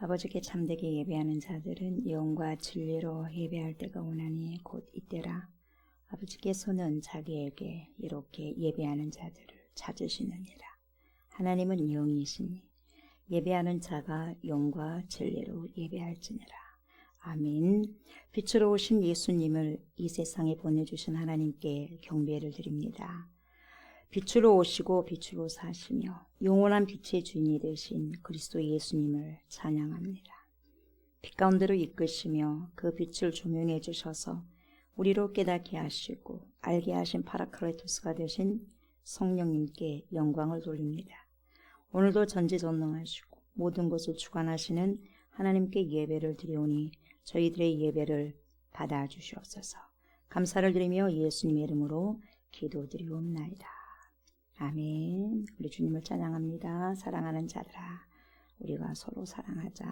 아버지께 참되게 예배하는 자들은 영과 진리로 예배할 때가 오나니 곧 이때라. 아버지께서는 자기에게 이렇게 예배하는 자들을 찾으시느니라. 하나님은 영이시니 예배하는 자가 영과 진리로 예배할지니라. 아멘. 빛으로 오신 예수님을 이 세상에 보내주신 하나님께 경배를 드립니다. 빛으로 오시고 빛으로 사시며 영원한 빛의 주인이 되신 그리스도 예수님을 찬양합니다. 빛 가운데로 이끄시며 그 빛을 조명해 주셔서 우리로 깨닫게 하시고 알게 하신 파라클레토스가 되신 성령님께 영광을 돌립니다. 오늘도 전지전능하시고 모든 것을 주관하시는 하나님께 예배를 드리오니 저희들의 예배를 받아주시옵소서. 감사를 드리며 예수님의 이름으로 기도드리옵나이다. 아멘. 우리 주님을 찬양합니다. 사랑하는 자들아, 우리가 서로 사랑하자.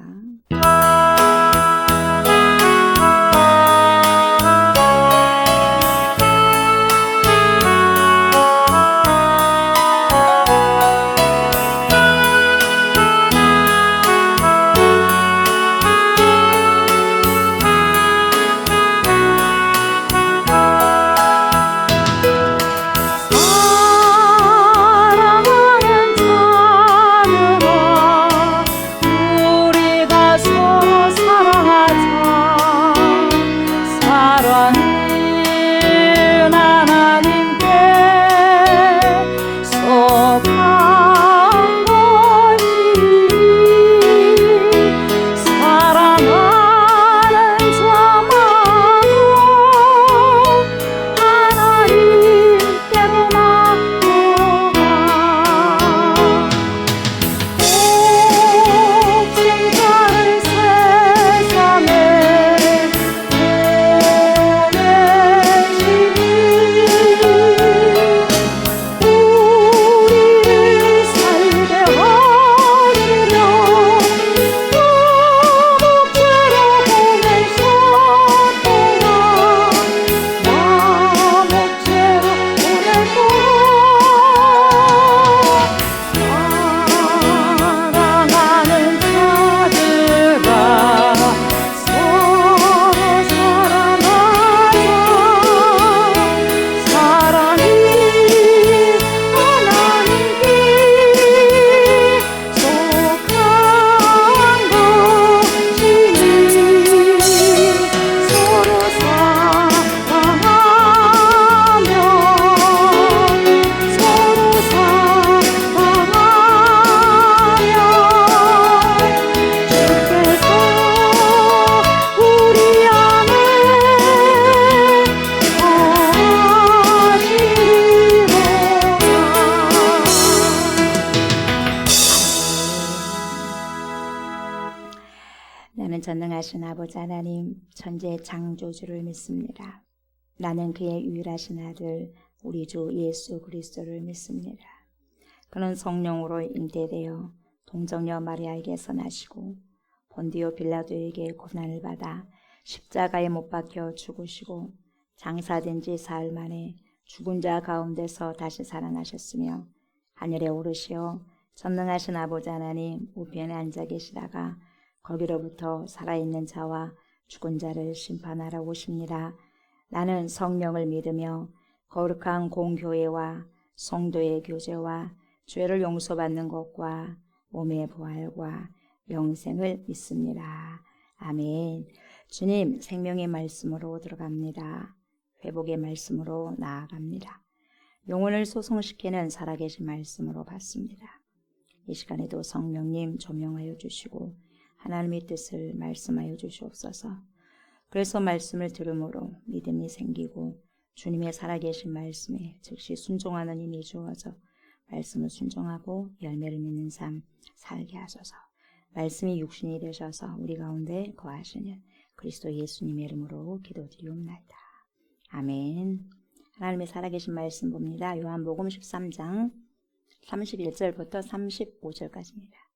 나는 전능하신 아버지 하나님, 천지의 창조주를 믿습니다. 나는 그의 유일하신 아들 우리 주 예수 그리스도를 믿습니다. 그는 성령으로 잉태되어 동정녀 마리아에게서 나시고 본디오 빌라도에게 고난을 받아 십자가에 못 박혀 죽으시고 장사된 지 사흘 만에 죽은 자 가운데서 다시 살아나셨으며 하늘에 오르시어 전능하신 아버지 하나님 우편에 앉아 계시다가 거기로부터 살아있는 자와 죽은 자를 심판하러 오십니다. 나는 성령을 믿으며 거룩한 공교회와 성도의 교제와 죄를 용서받는 것과 몸의 부활과 영생을 믿습니다. 아멘. 주님 생명의 말씀으로 들어갑니다. 회복의 말씀으로 나아갑니다. 영혼을 소성시키는 살아계신 말씀으로 받습니다. 이 시간에도 성령님 조명하여 주시고 하나님의 뜻을 말씀하여 주시옵소서. 그래서 말씀을 들음으로 믿음이 생기고 주님의 살아계신 말씀에 즉시 순종하는 힘이 주어져 말씀을 순종하고 열매를 맺는 삶 살게 하소서. 말씀이 육신이 되셔서 우리 가운데 거하시는 그리스도 예수님의 이름으로 기도드리옵나이다. 아멘. 하나님의 살아계신 말씀 봅니다. 요한복음 13장 31절부터 35절까지입니다.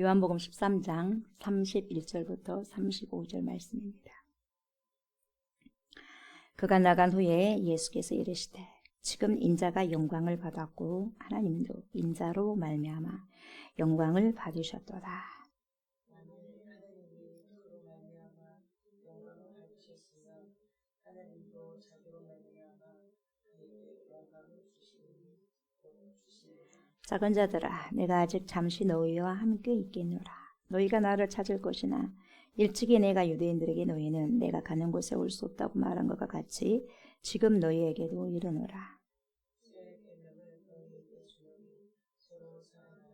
요한복음 13장 31절부터 35절 말씀입니다. 그가 나간 후에 예수께서 이르시되 지금 인자가 영광을 받았고 하나님도 인자로 말미암아 영광을 받으셨도다. 하셨으며 하나님도 자기로 말미암아 그에게 영광을 주시니 작은 자들아 내가 아직 잠시 너희와 함께 있겠노라. 너희가 나를 찾을 것이나 일찍이 내가 유대인들에게 너희는 내가 가는 곳에 올 수 없다고 말한 것과 같이 지금 너희에게도 이르노라. 새 계명을 너희에게 주노니 서로 사랑하라.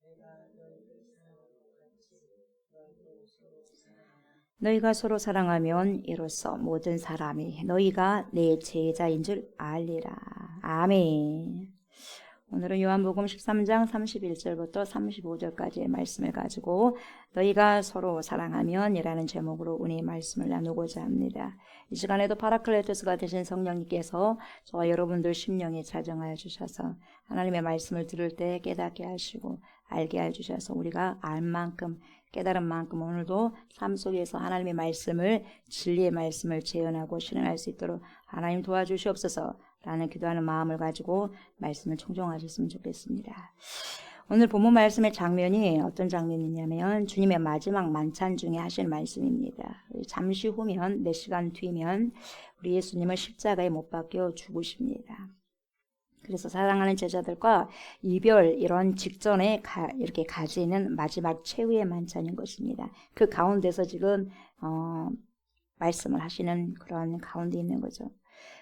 내가 너희를 사랑한 것 같이 너희도 서로 사랑하라. 너희가 서로 사랑하면 이로써 모든 사람이 너희가 내 제자인 줄 알리라. 아멘. 오늘은 요한복음 13장 31절부터 35절까지의 말씀을 가지고 너희가 서로 사랑하면 이라는 제목으로 오늘 말씀을 나누고자 합니다. 이 시간에도 파라클레토스가 되신 성령님께서 저와 여러분들 심령에 자정하여 주셔서 하나님의 말씀을 들을 때 깨닫게 하시고 알게 해주셔서 우리가 알 만큼 깨달은 만큼 오늘도 삶 속에서 하나님의 말씀을 진리의 말씀을 재현하고 실현할 수 있도록 하나님 도와주시옵소서 라는 기도하는 마음을 가지고 말씀을 청종하셨으면 좋겠습니다. 오늘 본문 말씀의 장면이 어떤 장면이냐면 주님의 마지막 만찬 중에 하신 말씀입니다. 잠시 후면 몇 시간 뒤면 우리 예수님은 십자가에 못 박혀 죽으십니다. 그래서 사랑하는 제자들과 이별 이런 직전에 이렇게 가지는 마지막 최후의 만찬인 것입니다. 그 가운데서 지금 말씀을 하시는 그런 가운데 있는 거죠.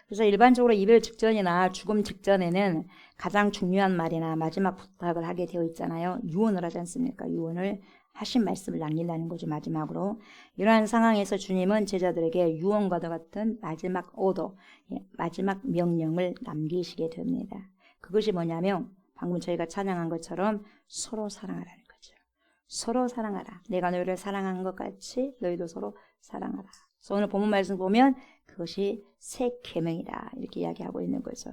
그래서 일반적으로 이별 직전이나 죽음 직전에는 가장 중요한 말이나 마지막 부탁을 하게 되어 있잖아요. 유언을 하지 않습니까? 유언을 하신 말씀을 남긴다는 거죠. 마지막으로. 이러한 상황에서 주님은 제자들에게 유언과도 같은 마지막 오더, 마지막 명령을 남기시게 됩니다. 그것이 뭐냐면 방금 저희가 찬양한 것처럼 서로 사랑하라는 거죠. 서로 사랑하라. 내가 너희를 사랑한 것 같이 너희도 서로 사랑하라. 그래서 오늘 본문 말씀 보면 그것이 새 계명이다 이렇게 이야기하고 있는 거죠.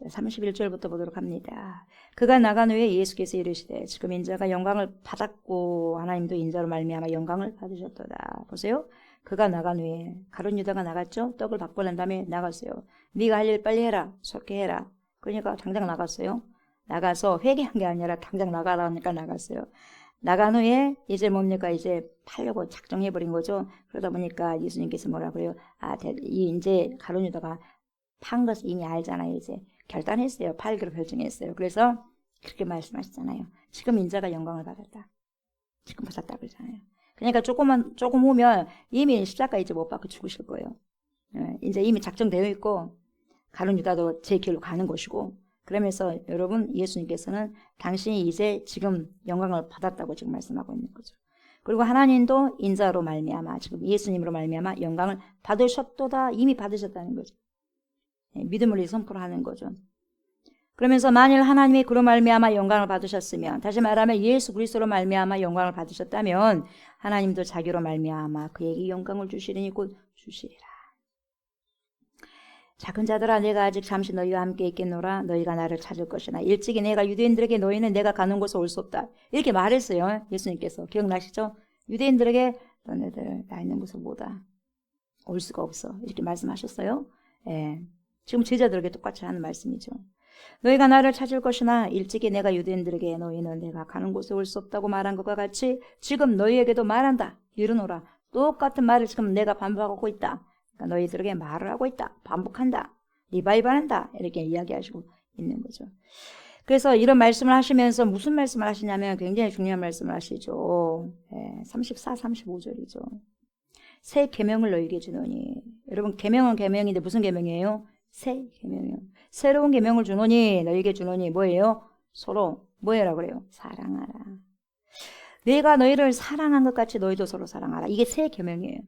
31절부터 보도록 합니다. 그가 나간 후에 예수께서 이르시되 지금 인자가 영광을 받았고 하나님도 인자로 말미암아 영광을 받으셨도다. 보세요. 그가 나간 후에 가룟 유다가 나갔죠. 떡을 받고 난 다음에 나갔어요. 네가 할 일 빨리 해라. 속히 해라. 그러니까 당장 나갔어요. 나가서 회개한 게 아니라 당장 나가라니까 나갔어요. 나간 후에 이제 뭡니까? 이제 팔려고 작정해버린 거죠. 그러다 보니까 예수님께서 뭐라 그래요? 이제 가룟 유다가 판 것을 이미 알잖아요. 이제 결단했어요. 팔기로 결정했어요. 그래서 그렇게 말씀하시잖아요. 지금 인자가 영광을 받았다. 지금 받았다 그러잖아요. 그러니까 조금 후면 이미 십자가 이제 못 받고 죽으실 거예요. 이제 이미 작정되어 있고 가룟 유다도 제 길로 가는 것이고. 그러면서 여러분 예수님께서는 당신이 이제 지금 영광을 받았다고 지금 말씀하고 있는 거죠. 그리고 하나님도 인자로 말미암아 지금 예수님으로 말미암아 영광을 받으셨도다. 이미 받으셨다는 거죠. 믿음을 선포하는 거죠. 그러면서 만일 하나님이 그로 말미암아 영광을 받으셨으면 다시 말하면 예수 그리스도로 말미암아 영광을 받으셨다면 하나님도 자기로 말미암아 그에게 영광을 주시리니 곧 주시리라. 작은 자들아 내가 아직 잠시 너희와 함께 있겠노라. 너희가 나를 찾을 것이나 일찍이 내가 유대인들에게 너희는 내가 가는 곳에 올 수 없다. 이렇게 말했어요. 예수님께서. 기억나시죠? 유대인들에게 너네들 나 있는 곳에 뭐다. 올 수가 없어. 이렇게 말씀하셨어요. 예. 지금 제자들에게 똑같이 하는 말씀이죠. 너희가 나를 찾을 것이나 일찍이 내가 유대인들에게 너희는 내가 가는 곳에 올 수 없다고 말한 것과 같이 지금 너희에게도 말한다. 이르노라. 똑같은 말을 지금 내가 반복하고 있다. 그러니까 너희들에게 말을 하고 있다. 반복한다. 리바이벌한다. 이렇게 이야기하시고 있는 거죠. 그래서 이런 말씀을 하시면서 무슨 말씀을 하시냐면 굉장히 중요한 말씀을 하시죠. 34, 35절이죠. 새 계명을 너희에게 주노니. 여러분 계명은 계명인데 무슨 계명이에요? 새 계명이요. 새로운 계명을 주노니 너희에게 주노니 뭐예요? 서로 뭐해라 그래요? 사랑하라. 내가 너희를 사랑한 것 같이 너희도 서로 사랑하라. 이게 새 계명이에요.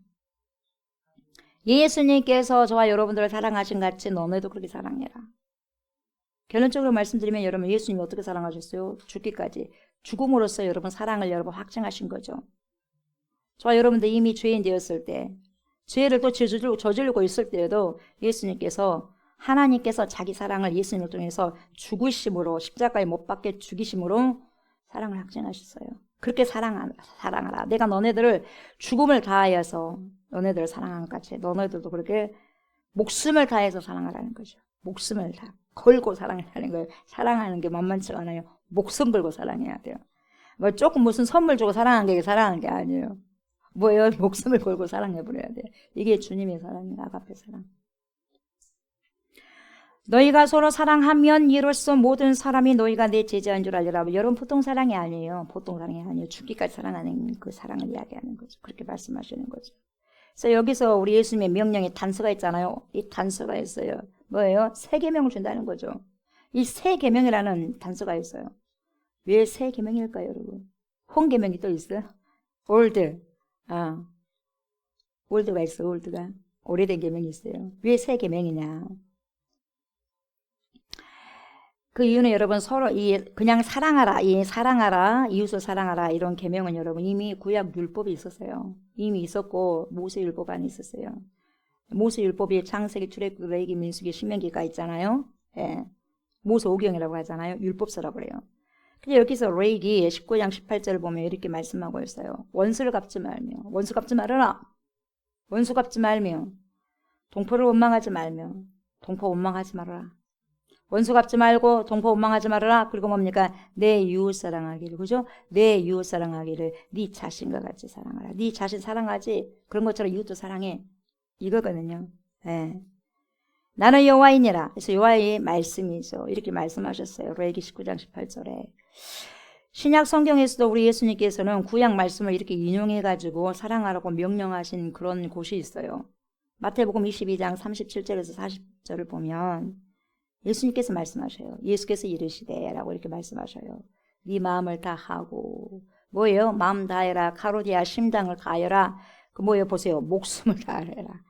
예수님께서 저와 여러분들을 사랑하신 같이 너네도 그렇게 사랑해라. 결론적으로 말씀드리면 여러분 예수님이 어떻게 사랑하셨어요? 죽기까지. 죽음으로써 여러분 사랑을 여러분 확증하신 거죠. 저와 여러분들 이미 죄인 되었을 때 죄를 또 저지르고 있을 때에도 예수님께서 하나님께서 자기 사랑을 예수님을 통해서 죽으심으로 십자가에 못 박혀 죽이심으로 사랑을 확증하셨어요. 그렇게 사랑하라. 내가 너네들을 죽음을 다하여서 너네들을 사랑한 것 같이 너네들도 그렇게 목숨을 다해서 사랑하라는 거죠. 목숨을 다 걸고 사랑하는 거예요. 사랑하는 게 만만치 않아요. 목숨 걸고 사랑해야 돼요. 뭐 조금 무슨 선물 주고 사랑하는 게 아니에요. 뭐예요? 목숨을 걸고 사랑해버려야 돼. 이게 주님의 사랑이야. 아가페 사랑. 너희가 서로 사랑하면 이로써 모든 사람이 너희가 내 제자인 줄 알리라. 여러분 보통 사랑이 아니에요. 보통 사랑이 아니에요. 죽기까지 사랑하는 그 사랑을 이야기하는 거죠. 그렇게 말씀하시는 거죠. 그래서 여기서 우리 예수님의 명령에 단서가 있잖아요. 이 단서가 있어요. 뭐예요? 세 계명을 준다는 거죠. 이 세 계명이라는 단서가 있어요. 왜 세 계명일까요, 여러분? 홍계명이 또 있어요. 올드. 올드가 있어. 올드가. 오래된 계명이 있어요. 왜 세 계명이냐? 그 이유는 여러분 서로 그냥 사랑하라, 사랑하라, 이웃을 사랑하라 이런 계명은 여러분 이미 구약 율법이 있었어요. 이미 있었고 모세율법 안에 있었어요. 모세율법이 창세기, 출애굽기, 레위기, 민수기, 신명기가 있잖아요. 예. 모세오경이라고 하잖아요. 율법서라고 그래요. 근데 여기서 레위기 19장 18절을 보면 이렇게 말씀하고 있어요. 원수를 갚지 말며, 원수 갚지 말아라. 원수 갚지 말며, 동포를 원망하지 말며, 동포 원망하지 말아라. 원수 갚지 말고 동포 원망하지 말아라. 그리고 뭡니까? 내 이웃 사랑하기를. 그죠? 내 이웃 사랑하기를 네 자신과 같이 사랑하라. 네 자신 사랑하지. 그런 것처럼 이웃도 사랑해. 이거거든요. 예. 나는 여호와이니라. 그래서 여호와의 말씀이죠. 이렇게 말씀하셨어요. 레위기 19장 18절에. 신약 성경에서도 우리 예수님께서는 구약 말씀을 이렇게 인용해가지고 사랑하라고 명령하신 그런 곳이 있어요. 마태복음 22장 37절에서 40절을 보면 예수님께서 말씀하셔요. 예수께서 이르시되 라고 이렇게 말씀하셔요. 네 마음을 다하고 뭐예요? 마음 다해라. 카로디아 심장을 다해라. 그 뭐예요? 보세요. 목숨을 다해라.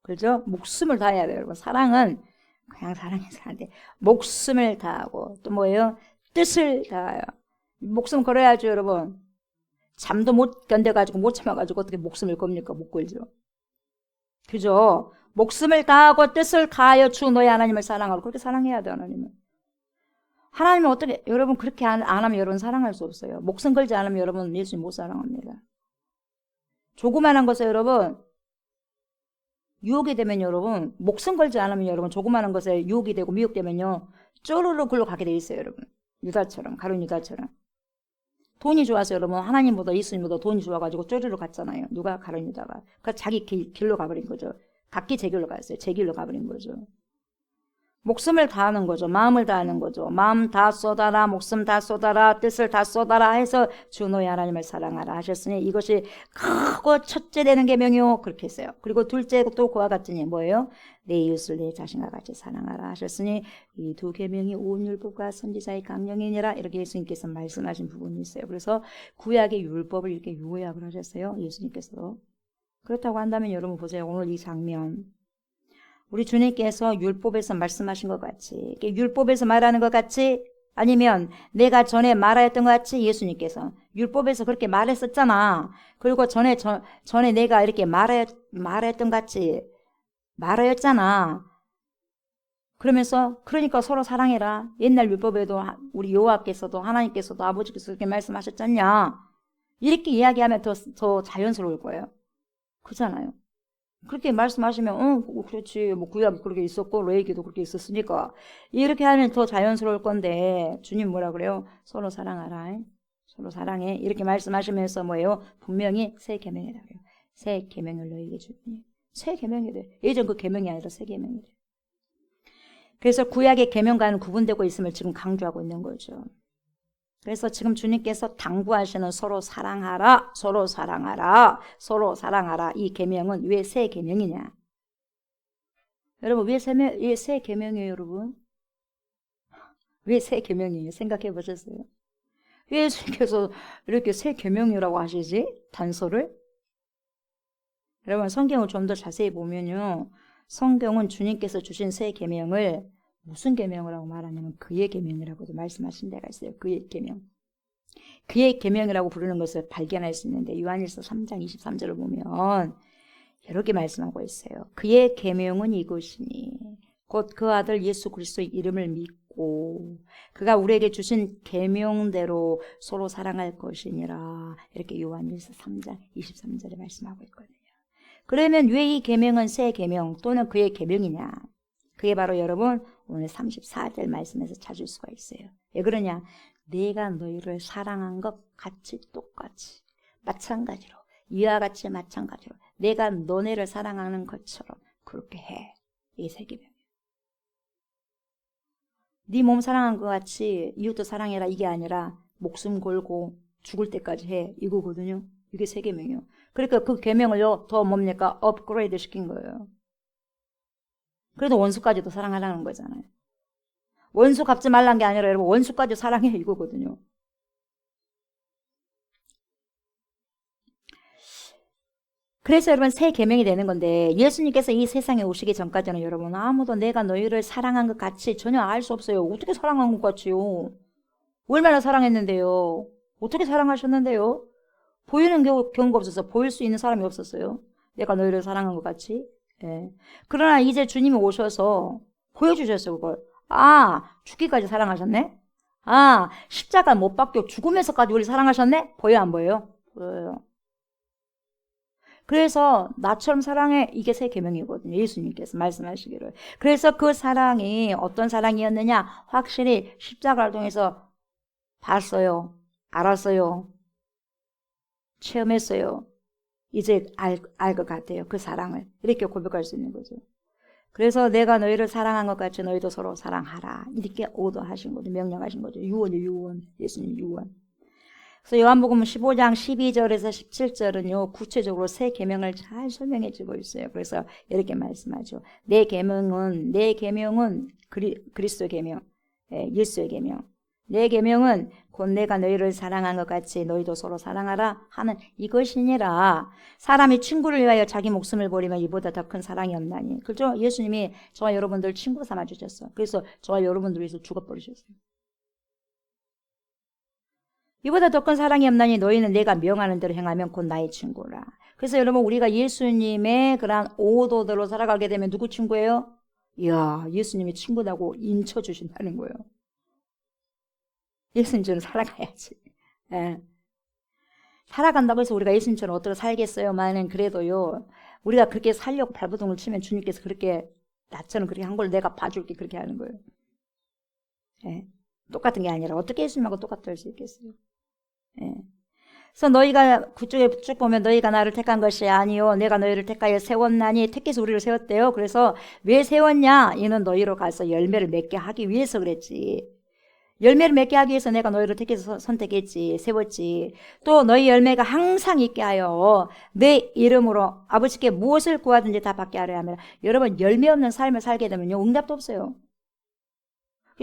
그죠? 목숨을 다해야 돼요. 여러분. 사랑은 그냥 사랑해서 안 돼. 목숨을 다하고 또 뭐예요? 뜻을 다해요. 목숨 걸어야죠, 여러분. 잠도 못 견뎌가지고 못 참아가지고 어떻게 목숨을 겁니까? 못 걸죠. 그죠? 목숨을 다하고 뜻을 다하여 주 너의 하나님을 사랑하고 그렇게 사랑해야 돼. 하나님은. 하나님은 어떻게 여러분 그렇게 안 하면 여러분 사랑할 수 없어요. 목숨 걸지 않으면 여러분 예수님 못 사랑합니다. 조그마한 것에 여러분 유혹이 되면 여러분 목숨 걸지 않으면 여러분 조그마한 것에 유혹이 되고 미혹되면요 쪼르르 굴러 가게 돼 있어요. 여러분 유다처럼 가룟 유다처럼 돈이 좋아서 여러분 하나님보다 예수님보다 돈이 좋아가지고 쪼르르 갔잖아요. 누가 가룟 유다가 그러니까 자기 길로 가버린 거죠. 각기 제 길로 갔어요. 제 길로 가버린 거죠. 목숨을 다하는 거죠. 마음을 다하는 거죠. 마음 다 쏟아라, 목숨 다 쏟아라, 뜻을 다 쏟아라 해서 주 너의 하나님을 사랑하라 하셨으니 이것이 크고 첫째 되는 계명이요. 그렇게 했어요. 그리고 둘째 또 그와 같으니 뭐예요? 내 이웃을 내 자신과 같이 사랑하라 하셨으니 이 두 계명이 온 율법과 선지자의 강령이니라 이렇게 예수님께서 말씀하신 부분이 있어요. 그래서 구약의 율법을 이렇게 요약을 하셨어요. 예수님께서. 그렇다고 한다면 여러분 보세요. 오늘 이 장면. 우리 주님께서 율법에서 말씀하신 것 같이 율법에서 말하는 것 같이 아니면 내가 전에 말하였던 것 같이 예수님께서 율법에서 그렇게 말했었잖아. 그리고 전에 내가 이렇게 말했던 것 같이 말하였잖아. 그러면서 그러니까 서로 사랑해라. 옛날 율법에도 우리 여호와께서도 하나님께서도 아버지께서 그렇게 말씀하셨잖냐. 이렇게 이야기하면 더 자연스러울 거예요. 그렇잖아요. 그렇게 말씀하시면 그렇지 뭐 구약이 그렇게 있었고 레위기도 그렇게 있었으니까 이렇게 하면 더 자연스러울 건데 주님 뭐라 그래요? 서로 사랑하라. 서로 사랑해. 이렇게 말씀하시면서 뭐예요? 분명히 새 계명이라고 해요. 새 계명을 너희에게 주니. 새 계명이래. 예전 그 계명이 아니라 새 계명이래. 그래서 구약의 계명과는 구분되고 있음을 지금 강조하고 있는 거죠. 그래서 지금 주님께서 당부하시는 서로 사랑하라, 서로 사랑하라, 서로 사랑하라. 이 계명은 왜 새 계명이냐? 여러분 왜 새 계명이에요, 여러분? 왜 새 계명이에요? 생각해 보셨어요? 왜 예수님께서 이렇게 새 계명이라고 하시지? 단서를? 여러분 성경을 좀 더 자세히 보면요, 성경은 주님께서 주신 새 계명을 무슨 계명이라고 말하냐면 그의 계명이라고도 말씀하신 데가 있어요. 그의 계명. 그의 계명이라고 부르는 것을 발견할 수 있는데 요한일서 3장 23절을 보면 이렇게 말씀하고 있어요. 그의 계명은 이것이니 곧 그 아들 예수 그리스도의 이름을 믿고 그가 우리에게 주신 계명대로 서로 사랑할 것이니라. 이렇게 요한일서 3장 23절에 말씀하고 있거든요. 그러면 왜 이 계명은 새 계명 또는 그의 계명이냐? 그게 바로 여러분 오늘 34절 말씀에서 찾을 수가 있어요. 왜 그러냐? 내가 너희를 사랑한 것 같이 똑같이 마찬가지로 이와 같이 마찬가지로 내가 너네를 사랑하는 것처럼 그렇게 해. 이게 세 계명이에요. 네 몸 사랑한 것 같이 이웃도 사랑해라 이게 아니라 목숨 걸고 죽을 때까지 해 이거거든요. 이게 세 계명이에요. 그러니까 그 계명을요 더 뭡니까? 업그레이드 시킨 거예요. 그래도 원수까지도 사랑하라는 거잖아요. 원수 갚지 말란 게 아니라 여러분 원수까지 사랑해 이거거든요. 그래서 여러분 새 계명이 되는 건데 예수님께서 이 세상에 오시기 전까지는 여러분 아무도 내가 너희를 사랑한 것 같이 전혀 알 수 없어요. 어떻게 사랑한 것 같이요? 얼마나 사랑했는데요? 어떻게 사랑하셨는데요? 보이는 경우가 없었어요. 보일 수 있는 사람이 없었어요. 내가 너희를 사랑한 것 같이. 예. 그러나 이제 주님이 오셔서 보여주셨어요. 그걸. 아, 죽기까지 사랑하셨네? 아, 십자가 못 박혀 죽으면서까지 우리 사랑하셨네? 보여요, 안 보여요? 보여요. 그래서 나처럼 사랑해 이게 새 계명이거든요. 예수님께서 말씀하시기를. 그래서 그 사랑이 어떤 사랑이었느냐? 확실히 십자가를 통해서 봤어요. 알았어요. 체험했어요. 이제 알 것 같아요. 그 사랑을. 이렇게 고백할 수 있는 거죠. 그래서 내가 너희를 사랑한 것 같이 너희도 서로 사랑하라. 이렇게 오더하신 거죠. 명령하신 거죠. 유언이요, 유언. 예수님 유언. 그래서 요한복음 15장 12절에서 17절은요 구체적으로 새 계명을 잘 설명해 주고 있어요. 그래서 이렇게 말씀하죠. 내 계명은 그리스도 계명, 예수의 계명. 내 계명은 곧 내가 너희를 사랑한 것 같이 너희도 서로 사랑하라 하는 이것이니라. 사람이 친구를 위하여 자기 목숨을 버리면 이보다 더 큰 사랑이 없나니. 그렇죠? 예수님이 저와 여러분들 친구 삼아 주셨어요. 그래서 저와 여러분들 위해서 죽어버리셨어요. 이보다 더 큰 사랑이 없나니 너희는 내가 명하는 대로 행하면 곧 나의 친구라. 그래서 여러분 우리가 예수님의 그러한 오도대로 살아가게 되면 누구 친구예요? 이야, 예수님이 친구라고 인쳐주신다는 거예요. 예수님처럼 살아가야지. 예. 살아간다고 해서 우리가 예수님처럼 어떻게 살겠어요? 만은 그래도요 우리가 그렇게 살려고 발버둥을 치면 주님께서 그렇게 나처럼 그렇게 한 걸 내가 봐줄게 그렇게 하는 거예요. 예. 똑같은 게 아니라 어떻게 예수님하고 똑같이 할 수 있겠어요? 예. 그래서 너희가 그쪽에 쭉 보면 너희가 나를 택한 것이 아니요 내가 너희를 택하여 세웠나니 택해서 우리를 세웠대요. 그래서 왜 세웠냐? 이는 너희로 가서 열매를 맺게 하기 위해서 그랬지. 열매를 맺게 하기 위해서 내가 너희를 택해서 선택했지, 세웠지. 또 너희 열매가 항상 있게 하여 내 이름으로 아버지께 무엇을 구하든지 다 받게 하려 하면 여러분 열매 없는 삶을 살게 되면요 응답도 없어요.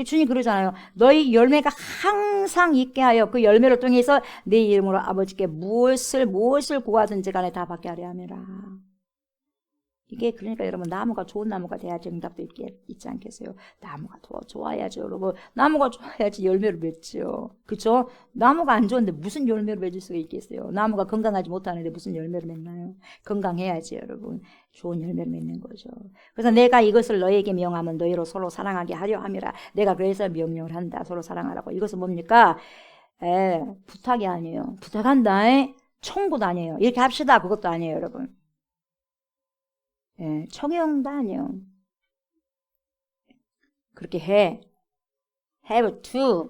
주님 그러잖아요. 너희 열매가 항상 있게 하여 그 열매를 통해서 내 이름으로 아버지께 무엇을 구하든지 간에 다 받게 하려 함이라. 이게 그러니까 여러분 나무가 좋은 나무가 돼야지 응답도 있지 않겠어요? 나무가 더 좋아야죠 여러분. 나무가 좋아야지 열매를 맺죠. 그렇죠? 나무가 안 좋은데 무슨 열매를 맺을 수가 있겠어요? 나무가 건강하지 못하는데 무슨 열매를 맺나요? 건강해야지 여러분. 좋은 열매를 맺는 거죠. 그래서 내가 이것을 너희에게 명하면 너희로 서로 사랑하게 하려 함이라. 내가 그래서 명령을 한다. 서로 사랑하라고. 이것은 뭡니까? 부탁이 아니에요. 부탁한다. 청구도 아니에요. 이렇게 합시다. 그것도 아니에요 여러분. 청용도 아니에요. 그렇게 해. have to,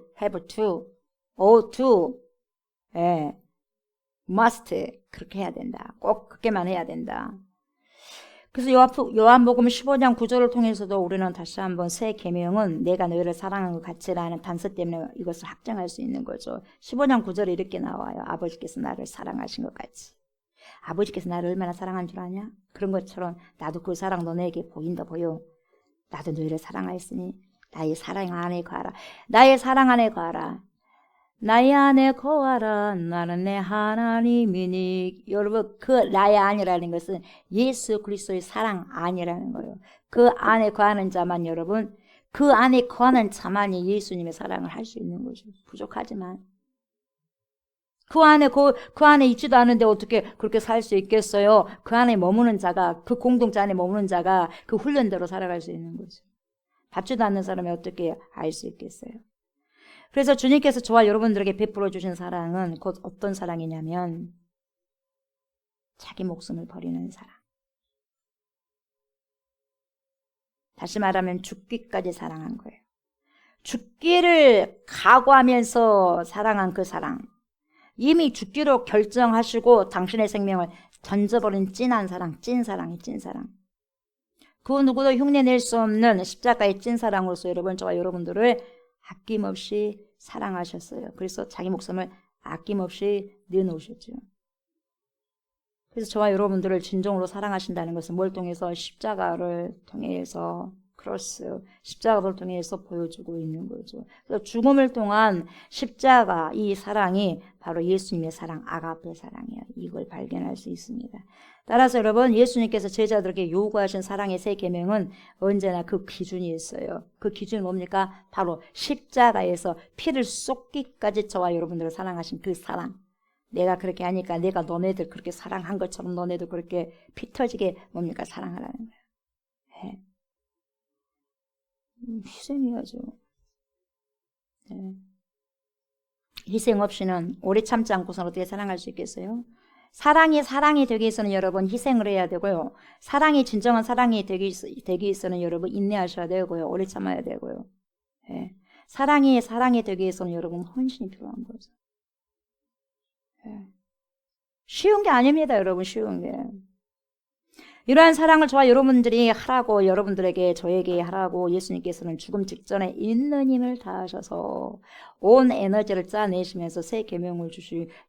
ought to, must 그렇게 해야 된다. 꼭 그렇게만 해야 된다. 그래서 요한복음 15장 9절을 통해서도 우리는 다시 한번 새 계명은 내가 너희를 사랑한 것 같이라는 단서 때문에 이것을 확정할 수 있는 거죠. 15장 9절에 이렇게 나와요. 아버지께서 나를 사랑하신 것 같이. 아버지께서 나를 얼마나 사랑한 줄 아냐? 그런 것처럼 나도 그 사랑 너네에게 보인다 보여. 나도 너희를 사랑하였으니 나의 사랑 안에 거하라. 나의 사랑 안에 거하라. 나의 안에 거하라. 나는 내 하나님이니. 여러분 그 나의 안이라는 것은 예수 그리스도의 사랑 안이라는 거예요. 그 안에 거하는 자만 여러분 그 안에 거하는 자만이 예수님의 사랑을 할 수 있는 거죠. 부족하지만 그 안에 있지도 않은데 어떻게 그렇게 살 수 있겠어요? 그 안에 머무는 자가, 그 공동체 안에 머무는 자가 그 훈련대로 살아갈 수 있는 거죠. 받지도 않는 사람이 어떻게 알 수 있겠어요? 그래서 주님께서 저와 여러분들에게 베풀어 주신 사랑은 곧 어떤 사랑이냐면 자기 목숨을 버리는 사랑. 다시 말하면 죽기까지 사랑한 거예요. 죽기를 각오하면서 사랑한 그 사랑. 이미 죽기로 결정하시고 당신의 생명을 던져버린 찐한 사랑, 찐사랑이 찐사랑. 그 누구도 흉내낼 수 없는 십자가의 찐사랑으로서 여러분, 저와 여러분들을 아낌없이 사랑하셨어요. 그래서 자기 목숨을 아낌없이 내놓으셨죠. 그래서 저와 여러분들을 진정으로 사랑하신다는 것은 뭘 통해서? 십자가를 통해서, 크로스, 십자가를 통해서 보여주고 있는 거죠. 그래서 죽음을 통한 십자가, 이 사랑이 바로 예수님의 사랑, 아가페 사랑이에요. 이걸 발견할 수 있습니다. 따라서 여러분, 예수님께서 제자들에게 요구하신 사랑의 세 계명은 언제나 그 기준이 있어요. 그 기준이 뭡니까? 바로 십자가에서 피를 쏟기까지 저와 여러분들을 사랑하신 그 사랑. 내가 그렇게 하니까 내가 너네들 그렇게 사랑한 것처럼 너네도 그렇게 피 터지게 뭡니까? 사랑하라는 거예요. 네. 희생해야죠. 네. 희생 없이는 오래 참지 않고서는 어떻게 사랑할 수 있겠어요? 사랑이 되기 위해서는 여러분 희생을 해야 되고요. 사랑이 진정한 사랑이 되기 위해서는 여러분 인내하셔야 되고요. 오래 참아야 되고요. 네. 사랑이 되기 위해서는 여러분 헌신이 필요한 거죠. 네. 쉬운 게 아닙니다, 여러분. 쉬운 게. 이러한 사랑을 저와 여러분들이 하라고, 여러분들에게 저에게 하라고 예수님께서는 죽음 직전에 있는 힘을 다하셔서 온 에너지를 짜내시면서 새 계명을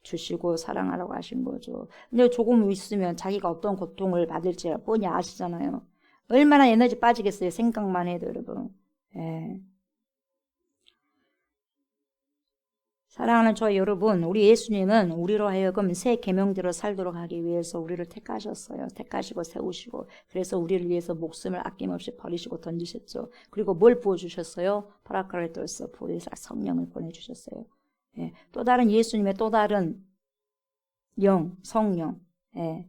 주시고 사랑하라고 하신 거죠. 근데 조금 있으면 자기가 어떤 고통을 받을지 뻔히 아시잖아요. 얼마나 에너지 빠지겠어요, 생각만 해도 여러분. 예. 사랑하는 저와 여러분, 우리 예수님은 우리로 하여금 새 계명대로 살도록 하기 위해서 우리를 택하셨어요. 택하시고 세우시고, 그래서 우리를 위해서 목숨을 아낌없이 버리시고 던지셨죠. 그리고 뭘 부어주셨어요? 파라크레토스, 보혜사 성령을 보내주셨어요. 예. 또 다른 예수님의 또 다른 영, 성령. 예.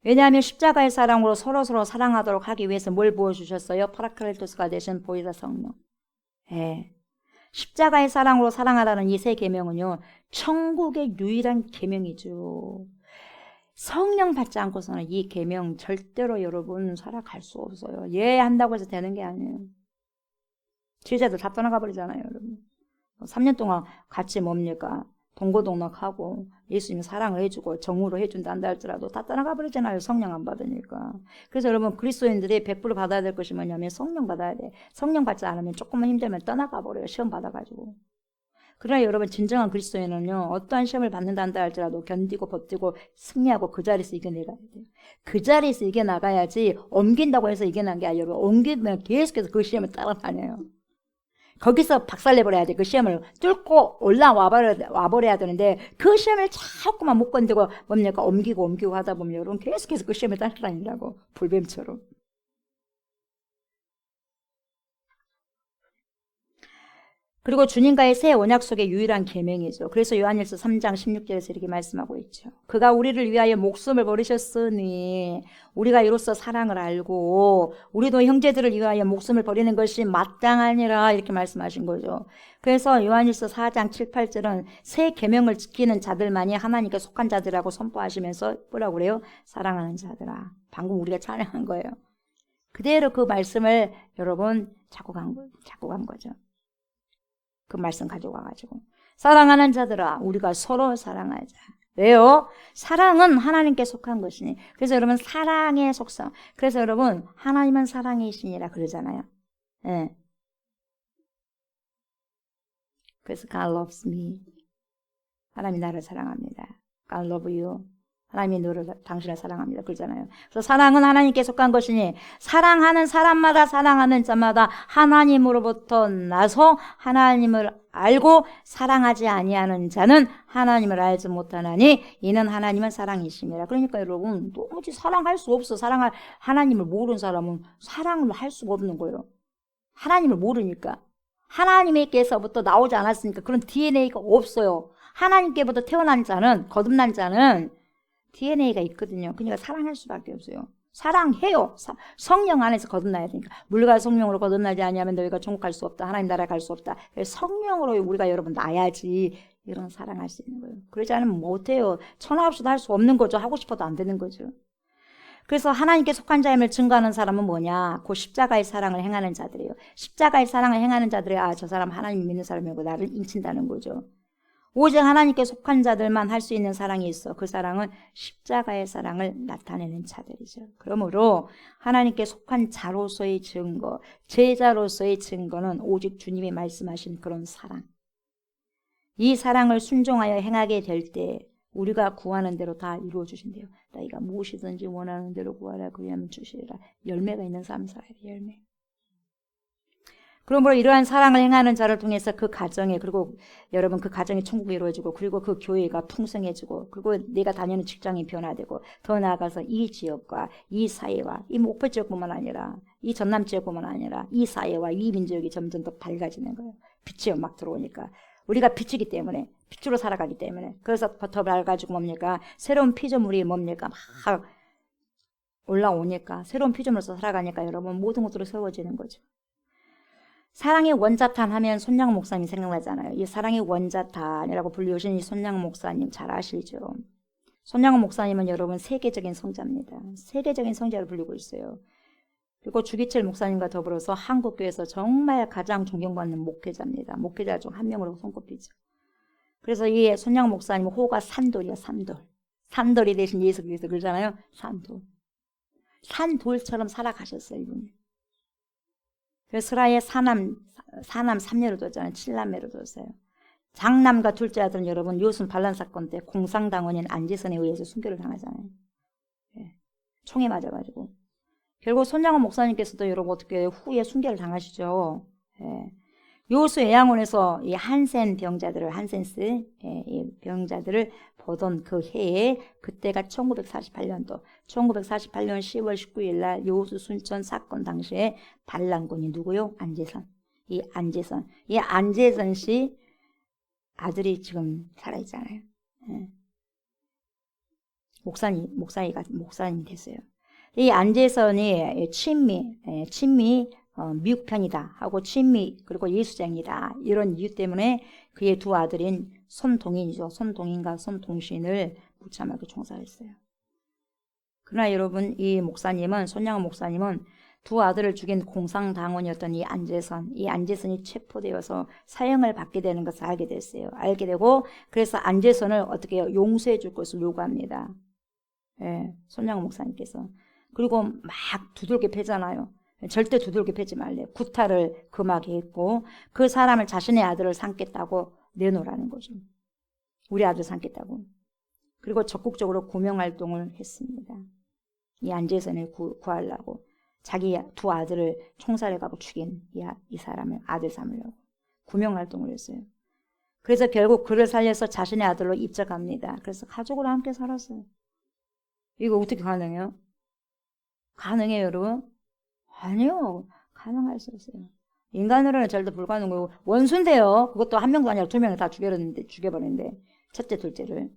왜냐하면 십자가의 사랑으로 서로 사랑하도록 하기 위해서 뭘 부어주셨어요? 파라크레토스가 되신 보혜사 성령. 예. 십자가의 사랑으로 사랑하라는 이 세 계명은요, 천국의 유일한 계명이죠. 성령 받지 않고서는 이 계명 절대로 여러분 살아갈 수 없어요. 예 한다고 해서 되는 게 아니에요. 제자들 다 떠나가 버리잖아요, 여러분. 3년 동안 같이 뭡니까? 동고동락하고 예수님이 사랑을 해주고 정으로 해준다 한다 할지라도 다 떠나가 버리잖아요. 성령 안 받으니까. 그래서 여러분 그리스도인들이 100% 받아야 될 것이 뭐냐면 성령 받아야 돼. 성령 받지 않으면 조금만 힘들면 떠나가 버려요. 시험 받아가지고. 그러나 여러분 진정한 그리스도인은요, 어떠한 시험을 받는다 한다 할지라도 견디고 버티고 승리하고 그 자리에서 이겨내가야 돼요. 그 자리에서 이겨나가야지 옮긴다고 해서 이겨난 게 아니라 옮기면 계속해서 그 시험을 따라다녀요. 거기서 박살내버려야 돼. 그 시험을 뚫고 와버려야 되는데 그 시험을 자꾸만 못 건드고 뭡니까? 옮기고 하다 보면 여러분 계속해서 그 시험을 따라다니라고. 불뱀처럼. 그리고 주님과의 새 언약 속의 유일한 계명이죠. 그래서 요한일서 3장 16절에서 이렇게 말씀하고 있죠. 그가 우리를 위하여 목숨을 버리셨으니 우리가 이로써 사랑을 알고 우리도 형제들을 위하여 목숨을 버리는 것이 마땅하니라 이렇게 말씀하신 거죠. 그래서 요한일서 4장 7, 8절은 새 계명을 지키는 자들만이 하나님께 속한 자들이라고 선포하시면서 뭐라고 그래요? 사랑하는 자들아. 방금 우리가 찬양한 거예요. 그대로 그 말씀을 여러분 작곡한 거죠. 그 말씀 가져와가지고 사랑하는 자들아 우리가 서로 사랑하자. 왜요? 사랑은 하나님께 속한 것이니. 그래서 여러분 사랑의 속성. 그래서 여러분 하나님은 사랑이시니라 그러잖아요. 네. 그래서 God loves me. 하나님이 나를 사랑합니다. God love you. 하나님이 당신을 사랑합니다. 그러잖아요. 그래서 사랑은 하나님께 속한 것이니 사랑하는 사람마다 사랑하는 자마다 하나님으로부터 나서 하나님을 알고 사랑하지 아니하는 자는 하나님을 알지 못하나니 이는 하나님은 사랑이심이라. 그러니까 여러분 도무지 사랑할 수 없어. 하나님을 모르는 사람은 사랑을 할 수가 없는 거예요. 하나님을 모르니까. 하나님께서부터 나오지 않았으니까 그런 DNA가 없어요. 하나님께부터 태어난 자는, 거듭난 자는 DNA가 있거든요. 그러니까 사랑할 수밖에 없어요. 사랑해요. 성령 안에서 거듭나야 되니까. 물과 성령으로 거듭나지 아니하면 너희가 천국 갈 수 없다. 하나님 나라에 갈 수 없다. 성령으로 우리가 여러분 나야지 이런 사랑할 수 있는 거예요. 그러지 않으면 못해요. 천하 없이도 할 수 없는 거죠. 하고 싶어도 안 되는 거죠. 그래서 하나님께 속한 자임을 증거하는 사람은 뭐냐? 그 십자가의 사랑을 행하는 자들이에요. 십자가의 사랑을 행하는 자들이 저 사람 하나님 믿는 사람이고 나를 인친다는 거죠. 오직 하나님께 속한 자들만 할 수 있는 사랑이 있어. 그 사랑은 십자가의 사랑을 나타내는 자들이죠. 그러므로 하나님께 속한 자로서의 증거, 제자로서의 증거는 오직 주님이 말씀하신 그런 사랑. 이 사랑을 순종하여 행하게 될 때 우리가 구하는 대로 다 이루어 주신대요. 너희가 무엇이든지 원하는 대로 구하라 그리하면 주시리라. 열매가 있는 삶을 살아야 돼. 열매. 그러므로 이러한 사랑을 행하는 자를 통해서 그 가정에, 그리고 여러분 그 가정이 천국이 이루어지고, 그리고 그 교회가 풍성해지고, 그리고 내가 다니는 직장이 변화되고, 더 나아가서 이 지역과 이 사회와 이 목포 지역뿐만 아니라 이 전남 지역뿐만 아니라 이 사회와 이 민족이 점점 더 밝아지는 거예요. 빛이 막 들어오니까. 우리가 빛이기 때문에, 빛으로 살아가기 때문에. 그래서 더 밝아지고 뭡니까? 새로운 피조물이 뭡니까? 막 올라오니까, 새로운 피조물로서 살아가니까 여러분 모든 것들이 새로워지는 거죠. 사랑의 원자탄 하면 손양 목사님 생각나잖아요. 이 사랑의 원자탄이라고 불리우신 이 손양 목사님 잘 아시죠? 손양 목사님은 여러분 세계적인 성자입니다. 세계적인 성자로 불리고 있어요. 그리고 주기철 목사님과 더불어서 한국교회에서 정말 가장 존경받는 목회자입니다. 목회자 중 한 명으로 손꼽히죠. 그래서 이 손양 목사님 호가 산돌이야, 산돌. 산돌이 대신 예수 그리스도 그러잖아요. 산돌. 산돌처럼 살아가셨어요, 이분이. 그래서 스라의 사남 3녀를 뒀잖아요. 7남매를 뒀어요. 장남과 둘째 아들은 여러분 요순 반란 사건 때 공상당원인 안지선에 의해서 순교를 당하잖아요. 예. 총에 맞아가지고. 결국 손양원 목사님께서도 여러분 어떻게 후에 순교를 당하시죠. 예. 요수 애양원에서 이 한센 병자들을, 한센스 이 병자들을 보던 그 해에, 그때가 1948년도 10월 19일 날 요수 순천 사건 당시에 반란군이 누구요? 안재선. 이 안재선 씨 아들이 지금 살아있잖아요. 예. 목사님이 됐어요. 이 안재선이 친미 미국 편이다 하고, 친미 그리고 예수쟁이다 이런 이유 때문에 그의 두 아들인 손동인이죠. 손동인과 손동신을 무참하게 총살했어요. 그러나 여러분 이 목사님은, 손양원 목사님은 두 아들을 죽인 공상당원이었던 이 안재선이 체포되어서 사형을 받게 되는 것을 알게 됐어요. 알게 되고, 그래서 안재선을 어떻게 해요? 용서해 줄 것을 요구합니다. 예, 손양원 목사님께서. 그리고 막 두들겨 패잖아요. 절대 두들겨 패지 말래. 구타를 금하게 했고, 그 사람을 자신의 아들을 삼겠다고 내놓으라는 거죠. 우리 아들 삼겠다고. 그리고 적극적으로 구명활동을 했습니다. 이 안재선을 구하려고. 자기 두 아들을 총살해가고 죽인 이 사람을 아들 삼으려고 구명활동을 했어요. 그래서 결국 그를 살려서 자신의 아들로 입적합니다. 그래서 가족으로 함께 살았어요. 이거 어떻게 가능해요? 가능해요, 여러분? 아니요. 가능할 수 없어요. 인간으로는 절대 불가능하고, 원수인데요. 그것도 한 명도 아니라 두 명을 다 죽여버렸는데, 첫째, 둘째를.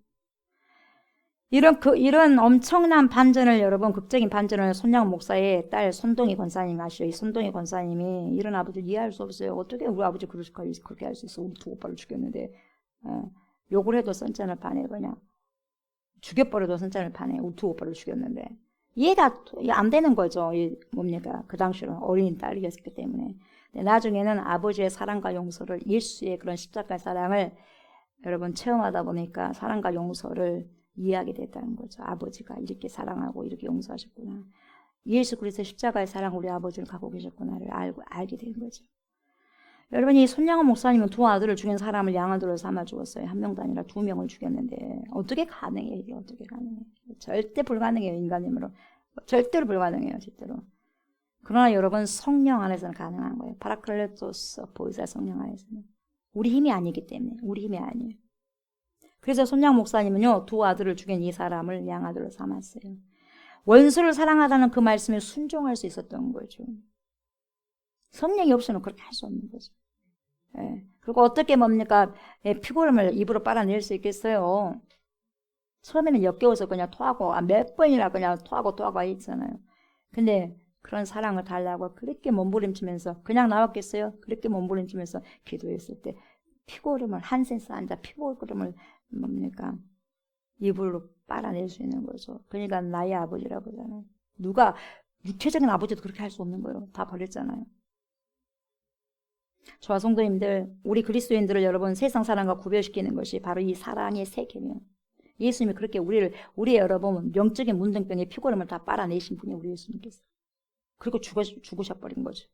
이런 엄청난 반전을, 여러분, 극적인 반전을 손양 목사의 딸 손동희 권사님 아시죠? 이 손동희 권사님이 이런 아버지를 이해할 수 없어요. 어떻게 우리 아버지 그렇게 할 수 있어? 우리 두 오빠를 죽였는데, 욕을 해도 선전을 파네, 그냥. 죽여버려도 선전을 파네. 우리 두 오빠를 죽였는데. 이해가 안 되는 거죠. 뭡니까? 그 당시로는 어린 딸이었기 때문에. 나중에는 아버지의 사랑과 용서를, 예수의 그런 십자가의 사랑을 여러분 체험하다 보니까 사랑과 용서를 이해하게 됐다는 거죠. 아버지가 이렇게 사랑하고 이렇게 용서하셨구나. 예수 그리스도 십자가의 사랑 우리 아버지를 갖고 계셨구나를 알게 된 거죠. 여러분, 이 손양원 목사님은 두 아들을 죽인 사람을 양아들로 삼아 죽었어요. 한 명도 아니라 두 명을 죽였는데 어떻게 가능해요? 이게 어떻게 가능해요? 절대 불가능해요. 인간임으로. 절대로 불가능해요. 절대로. 그러나 여러분, 성령 안에서는 가능한 거예요. 파라클레토스 보이사 성령 안에서는. 우리 힘이 아니기 때문에. 우리 힘이 아니에요. 그래서 손양 목사님은요, 두 아들을 죽인 이 사람을 양아들로 삼았어요. 원수를 사랑하다는 그 말씀에 순종할 수 있었던 거죠. 성령이 없으면 그렇게 할 수 없는 거죠. 예. 그리고 어떻게 뭡니까? 피고름을 입으로 빨아낼 수 있겠어요? 처음에는 역겨워서 그냥 토하고, 몇 번이나 그냥 토하고 했잖아요. 근데 그런 사랑을 달라고 그렇게 몸부림치면서 그냥 나왔겠어요? 그렇게 몸부림치면서 기도했을 때 피고름을 한 센스 앉아 피고름을 뭡니까? 입으로 빨아낼 수 있는 거죠. 그러니까 나의 아버지라고 하잖아요. 누가 육체적인 아버지도 그렇게 할 수 없는 거예요. 다 버렸잖아요. 저와 성도님들, 우리 그리스도인들을 여러분 세상 사람과 구별시키는 것이 바로 이 사랑의 새 계명. 예수님이 그렇게 우리의 여러분 영적인 문둥병의 피고름을 다 빨아내신 분이 우리 예수님께서. 그리고 죽으셔버린 거죠.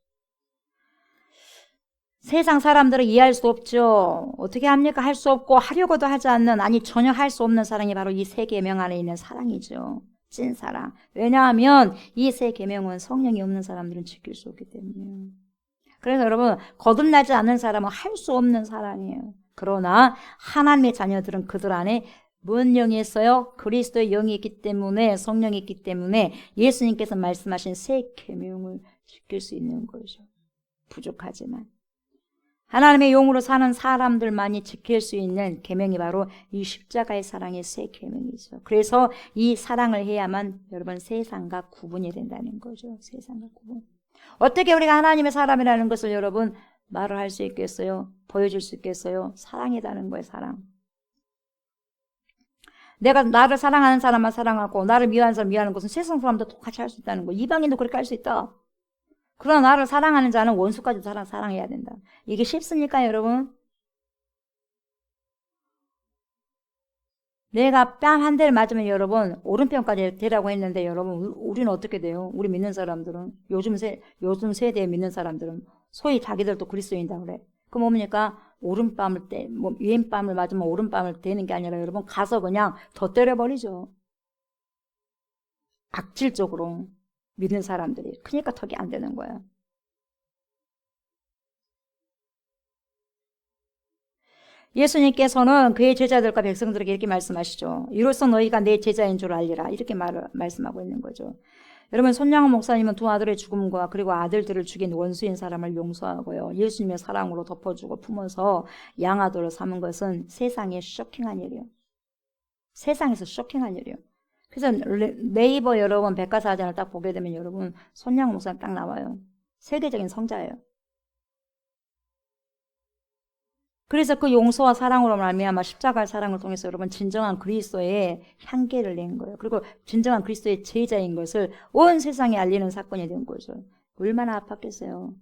세상 사람들은 이해할 수 없죠. 어떻게 합니까? 할 수 없고 하려고도 하지 않는, 아니 전혀 할 수 없는 사랑이 바로 이 새 계명 안에 있는 사랑이죠. 찐사랑. 왜냐하면 이 새 계명은 성령이 없는 사람들은 지킬 수 없기 때문이에요. 그래서 여러분 거듭나지 않는 사람은 할 수 없는 사랑이에요. 그러나 하나님의 자녀들은 그들 안에 뭔 영이 있어요? 그리스도의 영이 있기 때문에, 성령이 있기 때문에 예수님께서 말씀하신 새 계명을 지킬 수 있는 거죠. 부족하지만 하나님의 용으로 사는 사람들만이 지킬 수 있는 계명이 바로 이 십자가의 사랑의 새 계명이죠. 그래서 이 사랑을 해야만 여러분 세상과 구분이 된다는 거죠. 세상과 구분. 어떻게 우리가 하나님의 사람이라는 것을 여러분 말을 할 수 있겠어요? 보여줄 수 있겠어요? 사랑이라는 거예요. 사랑. 내가 나를 사랑하는 사람만 사랑하고 나를 미워하는 사람 미워하는 것은 세상 사람도 똑같이 할 수 있다는 거예요. 이방인도 그렇게 할 수 있다. 그러나 나를 사랑하는 자는 원수까지도 사랑해야 된다. 이게 쉽습니까, 여러분? 내가 뺨 한 대를 맞으면 여러분 오른편까지 대라고 했는데 여러분 우리는 어떻게 돼요? 우리 믿는 사람들은 요즘 세대에 믿는 사람들은 소위 자기들도 그리스도인다 그래. 그럼 뭡니까? 오른뺨을 왼뺨을 맞으면 오른뺨을 대는 게 아니라 여러분 가서 그냥 더 때려버리죠. 악질적으로 믿는 사람들이. 그러니까 턱이 안 되는 거야. 예수님께서는 그의 제자들과 백성들에게 이렇게 말씀하시죠. 이로써 너희가 내 제자인 줄 알리라. 이렇게 말씀하고 있는 거죠. 여러분 손양호 목사님은 두 아들의 죽음과 그리고 아들들을 죽인 원수인 사람을 용서하고요. 예수님의 사랑으로 덮어주고 품어서 양아들을 삼은 것은 세상에 쇼킹한 일이에요. 세상에서 쇼킹한 일이에요. 그래서 네이버 여러분 백과사전을 딱 보게 되면 여러분 손양호 목사님 딱 나와요. 세계적인 성자예요. 그래서 그 용서와 사랑으로 말미암아 십자가의 사랑을 통해서 여러분 진정한 그리스도의 향기를 낸 거예요. 그리고 진정한 그리스도의 제자인 것을 온 세상에 알리는 사건이 된 거죠. 얼마나 아팠겠어요.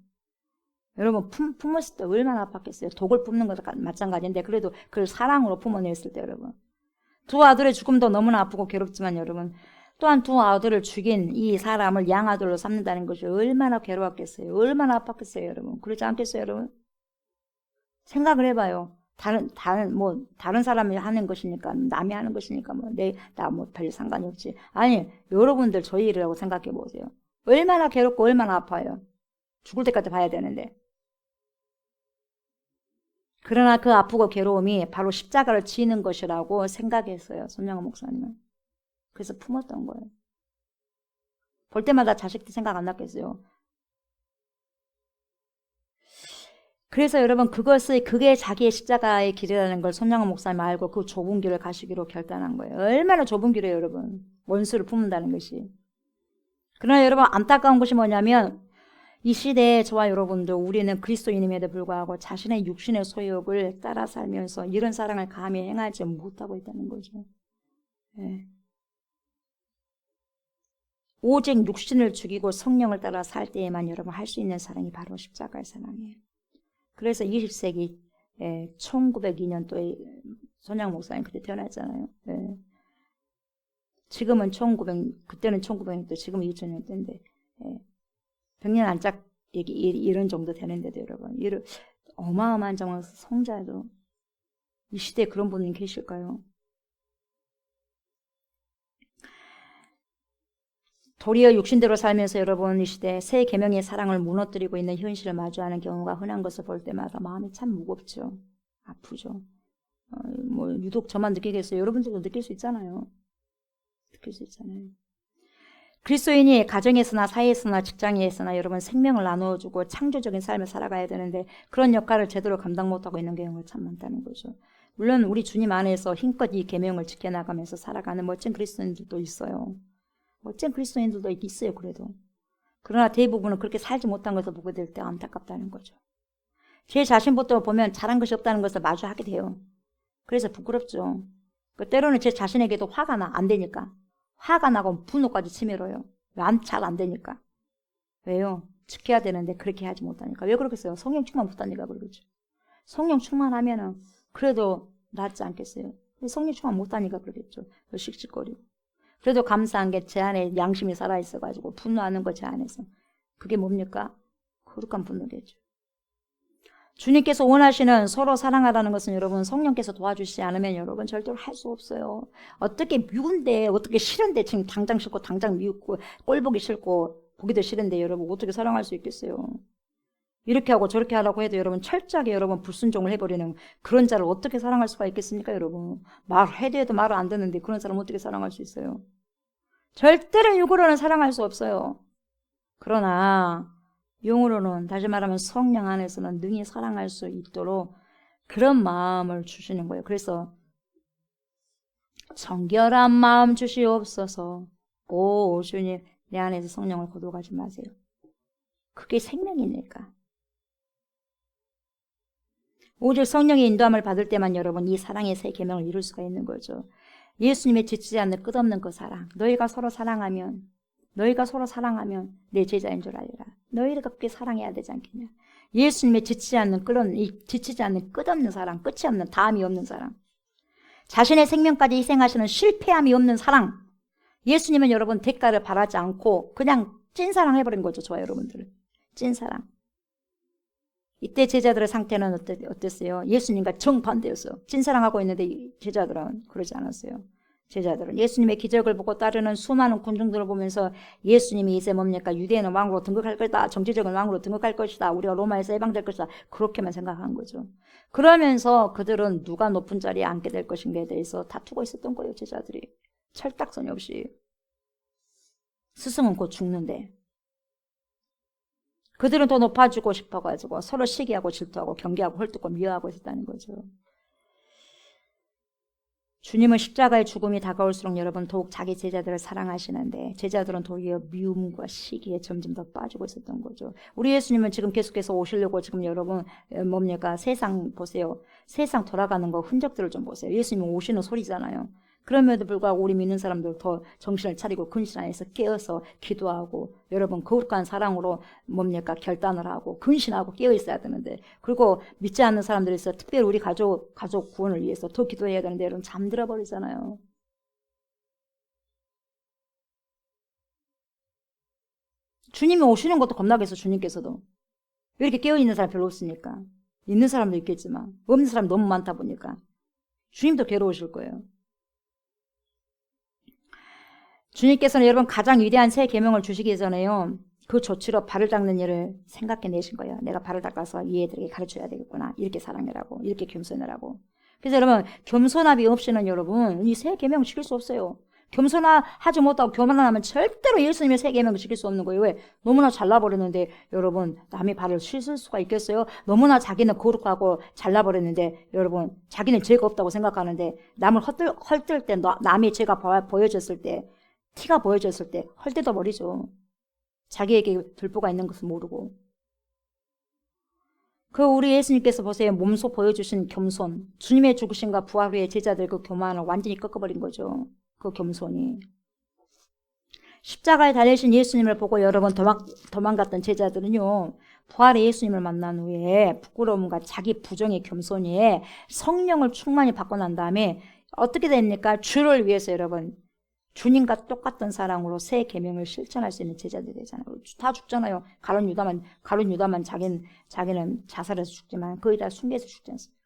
여러분 품었을 때 얼마나 아팠겠어요. 독을 품는 것과 마찬가지인데 그래도 그걸 사랑으로 품어냈을 때 여러분. 두 아들의 죽음도 너무나 아프고 괴롭지만 여러분 또한 두 아들을 죽인 이 사람을 양아들로 삼는다는 것이 얼마나 괴로웠겠어요. 얼마나 아팠겠어요 여러분. 그렇지 않겠어요 여러분? 생각을 해봐요. 다른 사람이 하는 것이니까, 남이 하는 것이니까, 나 별 상관이 없지. 아니, 여러분들 저희 일이라고 생각해 보세요. 얼마나 괴롭고 얼마나 아파요. 죽을 때까지 봐야 되는데. 그러나 그 아프고 괴로움이 바로 십자가를 지는 것이라고 생각했어요. 손양호 목사님은. 그래서 품었던 거예요. 볼 때마다 자식들 생각 안 났겠어요. 그래서 여러분 그게 자기의 십자가의 길이라는 걸 손양호 목사님 알고 그 좁은 길을 가시기로 결단한 거예요. 얼마나 좁은 길이에요 여러분. 원수를 품는다는 것이. 그러나 여러분 안타까운 것이 뭐냐면 이 시대에 저와 여러분들 우리는 그리스도인임에도 불구하고 자신의 육신의 소욕을 따라 살면서 이런 사랑을 감히 행하지 못하고 있다는 거죠. 네. 오직 육신을 죽이고 성령을 따라 살 때에만 여러분 할 수 있는 사랑이 바로 십자가의 사랑이에요. 그래서 20세기 1902년도에 손양호 목사님 그때 태어났잖아요. 예. 지금은 그때는 1900년도, 지금은 2000년대인데 100년 안짝 이런 정도 되는데도 여러분 이런 어마어마한 정말 성자도 이 시대에 그런 분이 계실까요? 도리어 육신대로 살면서 여러분 이 시대 새 계명의 사랑을 무너뜨리고 있는 현실을 마주하는 경우가 흔한 것을 볼 때마다 마음이 참 무겁죠. 아프죠. 유독 저만 느끼겠어요. 여러분들도 느낄 수 있잖아요. 느낄 수 있잖아요. 그리스도인이 가정에서나 사회에서나 직장에서나 여러분 생명을 나누어주고 창조적인 삶을 살아가야 되는데 그런 역할을 제대로 감당 못하고 있는 경우가 참 많다는 거죠. 물론 우리 주님 안에서 힘껏 이 계명을 지켜나가면서 살아가는 멋진 그리스도인들도 있어요. 멋진 그리스도인들도 있어요. 그래도. 그러나 대부분은 그렇게 살지 못한 것을 보게 될 때 안타깝다는 거죠. 제 자신부터 보면 잘한 것이 없다는 것을 마주하게 돼요. 그래서 부끄럽죠. 때로는 제 자신에게도 화가 안 되니까. 화가 나고 분노까지 치밀어요. 잘 안 되니까. 왜요? 지켜야 되는데 그렇게 하지 못하니까. 왜 그러겠어요? 성령 충만 못하니까 그러겠죠. 성령 충만하면은 그래도 낫지 않겠어요? 성령 충만 못하니까 그러겠죠. 씩씩거리고. 그래도 감사한 게 제 안에 양심이 살아있어가지고 분노하는 거 제 안에서. 그게 뭡니까? 거룩한 분노겠죠. 주님께서 원하시는 서로 사랑하라는 것은 여러분 성령께서 도와주시지 않으면 여러분 절대로 할 수 없어요. 어떻게 미운데 어떻게 싫은데 지금 당장 싫고 당장 미웠고 꼴 보기 싫고 보기도 싫은데 여러분 어떻게 사랑할 수 있겠어요. 이렇게 하고 저렇게 하라고 해도 여러분 철저하게 여러분 불순종을 해버리는 그런 자를 어떻게 사랑할 수가 있겠습니까 여러분. 말해도 해도 말을 안 듣는데 그런 사람 어떻게 사랑할 수 있어요. 절대로 육으로는 사랑할 수 없어요. 그러나 영으로는 다시 말하면 성령 안에서는 능히 사랑할 수 있도록 그런 마음을 주시는 거예요. 그래서 정결한 마음 주시옵소서. 오 주님 내 안에서 성령을 거둬가지 마세요. 그게 생명이니까. 오직 성령의 인도함을 받을 때만 여러분 이 사랑의 새 계명을 이룰 수가 있는 거죠. 예수님의 지치지 않는 끝없는 그 사랑. 너희가 서로 사랑하면 내 제자인 줄 알리라. 너희를 그렇게 사랑해야 되지 않겠냐. 예수님의 지치지 않는 끝없는 사랑, 끝이 없는 다함이 없는 사랑. 자신의 생명까지 희생하시는 실패함이 없는 사랑. 예수님은 여러분 대가를 바라지 않고 그냥 찐사랑 해버린 거죠. 저와 여러분들은. 찐사랑. 이때 제자들의 상태는 어땠어요? 예수님과 정반대였어요. 찐사랑하고 있는데 제자들은 그러지 않았어요. 제자들은 예수님의 기적을 보고 따르는 수많은 군중들을 보면서 예수님이 이제 뭡니까? 유대인은 왕으로 등극할 것이다. 정치적인 왕으로 등극할 것이다. 우리가 로마에서 해방될 것이다. 그렇게만 생각한 거죠. 그러면서 그들은 누가 높은 자리에 앉게 될 것인가에 대해서 다투고 있었던 거예요. 제자들이. 철딱서니 없이. 스승은 곧 죽는데. 그들은 더 높아지고 싶어가지고 서로 시기하고 질투하고 경계하고 헐뜯고 미워하고 있었다는 거죠. 주님은 십자가의 죽음이 다가올수록 여러분 더욱 자기 제자들을 사랑하시는데 제자들은 도리어 미움과 시기에 점점 더 빠지고 있었던 거죠. 우리 예수님은 지금 계속해서 오시려고 지금 여러분 뭡니까? 세상 보세요. 세상 돌아가는 거 흔적들을 좀 보세요. 예수님은 오시는 소리잖아요. 그럼에도 불구하고 우리 믿는 사람들 더 정신을 차리고 근신 안에서 깨어서 기도하고 여러분 거룩한 사랑으로 뭡니까 결단을 하고 근신하고 깨어 있어야 되는데 그리고 믿지 않는 사람들이 있어 특별히 우리 가족 구원을 위해서 더 기도해야 되는데 여러분 잠들어 버리잖아요. 주님이 오시는 것도 겁나겠어. 주님께서도 왜 이렇게 깨어 있는 사람 별로 없으니까. 있는 사람도 있겠지만 없는 사람이 너무 많다 보니까 주님도 괴로우실 거예요. 주님께서는 여러분 가장 위대한 새 계명을 주시기 전에요. 그 조치로 발을 닦는 일을 생각해내신 거예요. 내가 발을 닦아서 이 애들에게 가르쳐야 되겠구나. 이렇게 사랑해라고. 이렇게 겸손해라고. 그래서 여러분 겸손함이 없이는 여러분 이 새 계명 지킬 수 없어요. 겸손하지 못하고 교만하면 절대로 예수님의 새 계명을 지킬 수 없는 거예요. 왜? 너무나 잘나버렸는데 여러분 남의 발을 씻을 수가 있겠어요? 너무나 자기는 거룩하고 잘나버렸는데 여러분 자기는 죄가 없다고 생각하는데 남을 헐뜰 때 남의 죄가 보여졌을 때 티가 보여졌을 때 헐뜯어 버리죠. 자기에게 들보가 있는 것을 모르고. 그 우리 예수님께서 보세요. 몸소 보여주신 겸손. 주님의 죽으심과 부활 후에 제자들 그 교만을 완전히 꺾어버린 거죠. 그 겸손이. 십자가에 달리신 예수님을 보고 여러분 도망갔던 제자들은요. 부활의 예수님을 만난 후에 부끄러움과 자기 부정의 겸손에 성령을 충만히 받고 난 다음에 어떻게 됩니까? 주를 위해서 여러분 주님과 똑같은 사랑으로 새 계명을 실천할 수 있는 제자들이 되잖아요. 다 죽잖아요. 가룟 유다만 자기는 자살해서 죽지만 거의 다 순교해서 죽지 않습니까?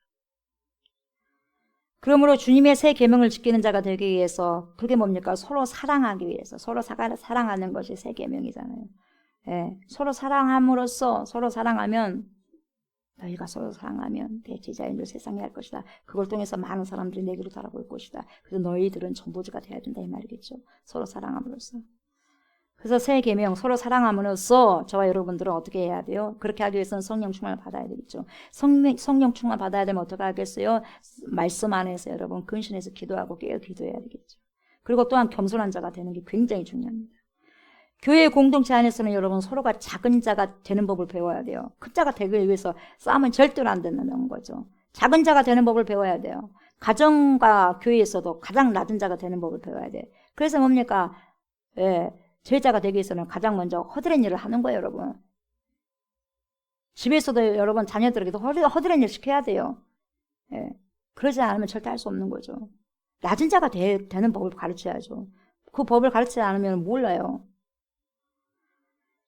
그러므로 주님의 새 계명을 지키는 자가 되기 위해서 그게 뭡니까? 서로 사랑하기 위해서 서로 사랑하는 것이 새 계명이잖아요. 예, 서로 사랑함으로써 서로 사랑하면 너희가 서로 사랑하면 내 제자인 줄 세상에 할 것이다. 그걸 통해서 많은 사람들이 내게로 돌아올 것이다. 그래서 너희들은 전보주가 되어야 된다 이 말이겠죠. 서로 사랑함으로써. 그래서 새 계명 서로 사랑함으로써 저와 여러분들은 어떻게 해야 돼요? 그렇게 하기 위해서는 성령 충만을 받아야 되겠죠. 성령 충만 받아야 되면 어떻게 하겠어요? 말씀 안에서 여러분 근신해서 기도하고 깨어 기도해야 되겠죠. 그리고 또한 겸손한 자가 되는 게 굉장히 중요합니다. 교회 공동체 안에서는 여러분 서로가 작은 자가 되는 법을 배워야 돼요. 큰 자가 되기 위해서 싸움은 절대로 안 된다는 거죠. 작은 자가 되는 법을 배워야 돼요. 가정과 교회에서도 가장 낮은 자가 되는 법을 배워야 돼. 그래서 뭡니까? 제자가 되기 위해서는 가장 먼저 허드렛 일을 하는 거예요, 여러분. 집에서도 여러분 자녀들에게도 허드렛 일 시켜야 돼요. 예. 그러지 않으면 절대 할 수 없는 거죠. 낮은 자가 되는 법을 가르쳐야죠. 그 법을 가르치지 않으면 몰라요.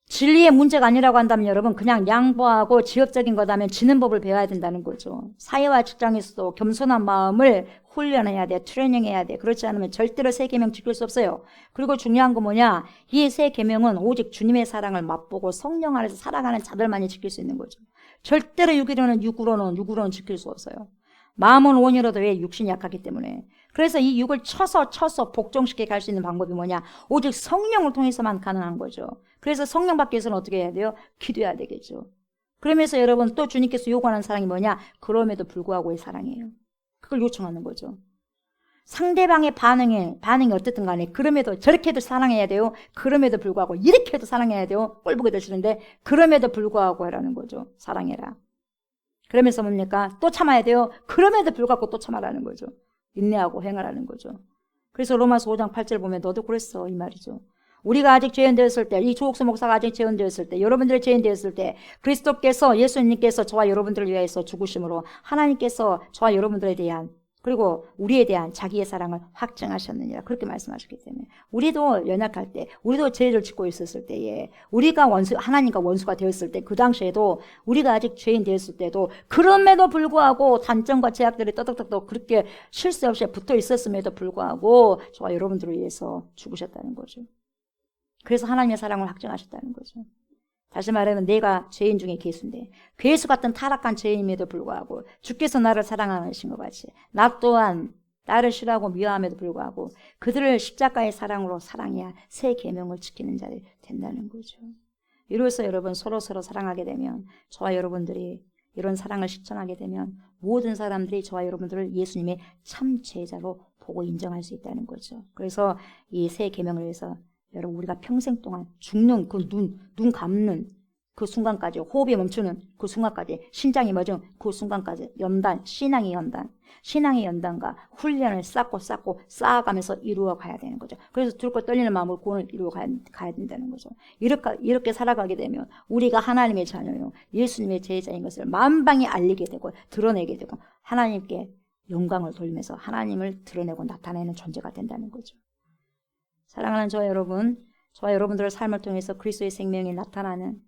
진리의 문제가 아니라고 한다면 여러분 그냥 양보하고 지엽적인 거다면 지는 법을 배워야 된다는 거죠. 사회와 직장에서도 겸손한 마음을 훈련해야 돼. 트레이닝해야 돼. 그렇지 않으면 절대로 새 계명 지킬 수 없어요. 그리고 중요한 건 뭐냐? 이 새 계명은 오직 주님의 사랑을 맛보고 성령 안에서 살아가는 자들만이 지킬 수 있는 거죠. 절대로 육으로는 지킬 수 없어요. 마음은 온이로도 왜 육신이 약하기 때문에. 그래서 이 육을 쳐서 복종시켜 갈 수 있는 방법이 뭐냐? 오직 성령을 통해서만 가능한 거죠. 그래서 성령 받기 위해서는 어떻게 해야 돼요? 기도해야 되겠죠. 그러면서 여러분 또 주님께서 요구하는 사랑이 뭐냐? 그럼에도 불구하고의 사랑이에요. 그걸 요청하는 거죠. 상대방의 반응이 어떻든 간에 그럼에도 저렇게도 사랑해야 돼요. 그럼에도 불구하고 이렇게도 사랑해야 돼요. 꼴 보기 싫은데 그럼에도 불구하고 하라는 거죠. 사랑해라. 그러면서 뭡니까? 또 참아야 돼요. 그럼에도 불구하고 또 참아라는 거죠. 인내하고 행하라는 거죠. 그래서 로마서 5장 8절 보면 너도 그랬어 이 말이죠. 우리가 아직 죄인되었을 때, 이 조옥수 목사가 아직 죄인되었을 때, 여러분들이 죄인되었을 때 그리스도께서 예수님께서 저와 여러분들을 위해서 죽으심으로 하나님께서 저와 여러분들에 대한 그리고 우리에 대한 자기의 사랑을 확증하셨느니라 그렇게 말씀하셨기 때문에 우리도 연약할 때 우리도 죄를 짓고 있었을 때에 우리가 하나님과 원수가 되었을 때 그 당시에도 우리가 아직 죄인 되었을 때도 그럼에도 불구하고 단점과 제약들이 떠덕떠덕 그렇게 쉴 새 없이 붙어 있었음에도 불구하고 저와 여러분들을 위해서 죽으셨다는 거죠. 그래서 하나님의 사랑을 확증하셨다는 거죠. 다시 말하면 내가 죄인 중에 괴수인데 괴수 같은 타락한 죄인임에도 불구하고 주께서 나를 사랑하신 것 같이 나 또한 나를 싫어하고 미워함에도 불구하고 그들을 십자가의 사랑으로 사랑해야 새 계명을 지키는 자들이 된다는 거죠. 이로써 여러분 서로 사랑하게 되면 저와 여러분들이 이런 사랑을 실천하게 되면 모든 사람들이 저와 여러분들을 예수님의 참 제자로 보고 인정할 수 있다는 거죠. 그래서 이 새 계명을 위해서 여러분 우리가 평생 동안 죽는 그 눈 감는 그 순간까지 호흡이 멈추는 그 순간까지 심장이 멎은 그 순간까지 신앙의 연단과 훈련을 쌓고 쌓아가면서 이루어 가야 되는 거죠. 그래서 들고 떨리는 마음으로 구원을 이루어 가야 된다는 거죠. 이렇게 살아가게 되면 우리가 하나님의 자녀요 예수님의 제자인 것을 만방에 알리게 되고 드러내게 되고 하나님께 영광을 돌리면서 하나님을 드러내고 나타내는 존재가 된다는 거죠. 사랑하는 저와 여러분들의 삶을 통해서 그리스도의 생명이 나타나는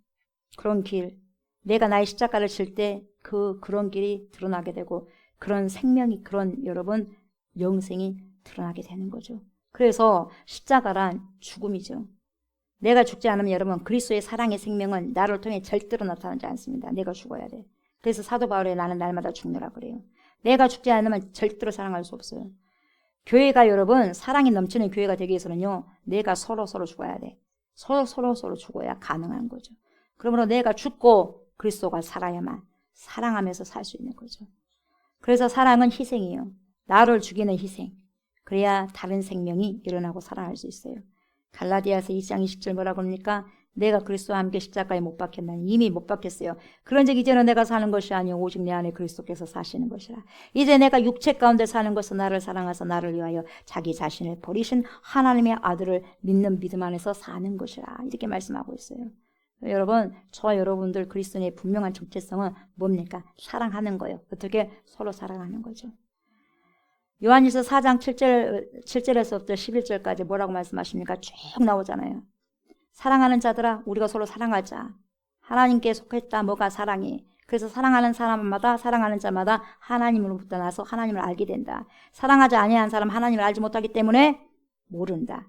그런 길, 내가 나의 십자가를 질 때 그런 길이 드러나게 되고 그런 생명이 그런 여러분 영생이 드러나게 되는 거죠. 그래서 십자가란 죽음이죠. 내가 죽지 않으면 여러분 그리스도의 사랑의 생명은 나를 통해 절대로 나타나지 않습니다. 내가 죽어야 돼. 그래서 사도 바울이 나는 날마다 죽느라 그래요. 내가 죽지 않으면 절대로 사랑할 수 없어요. 교회가 여러분 사랑이 넘치는 교회가 되기 위해서는요 내가 서로 죽어야 돼. 서로 죽어야 가능한 거죠. 그러므로 내가 죽고 그리스도가 살아야만 사랑하면서 살 수 있는 거죠. 그래서 사랑은 희생이에요. 나를 죽이는 희생. 그래야 다른 생명이 일어나고 살아날 수 있어요. 갈라디아서 2장 20절 뭐라고 합니까? 내가 그리스도와 함께 십자가에 못 박혔나니 이미 못 박혔어요. 그런즉 이제는 내가 사는 것이 아니요 오직 내 안에 그리스도께서 사시는 것이라. 이제 내가 육체 가운데 사는 것은 나를 사랑하사 나를 위하여 자기 자신을 버리신 하나님의 아들을 믿는 믿음 안에서 사는 것이라. 이렇게 말씀하고 있어요. 여러분, 저와 여러분들 그리스도의 분명한 정체성은 뭡니까? 사랑하는 거예요. 어떻게? 서로 사랑하는 거죠. 요한일서 4장 7절에서부터 11절까지 뭐라고 말씀하십니까? 쭉 나오잖아요. 사랑하는 자들아 우리가 서로 사랑하자. 하나님께 속했다 뭐가 사랑이. 그래서 사랑하는 사람마다 사랑하는 자마다 하나님으로부터 나서 하나님을 알게 된다. 사랑하지 아니한 사람 하나님을 알지 못하기 때문에 모른다.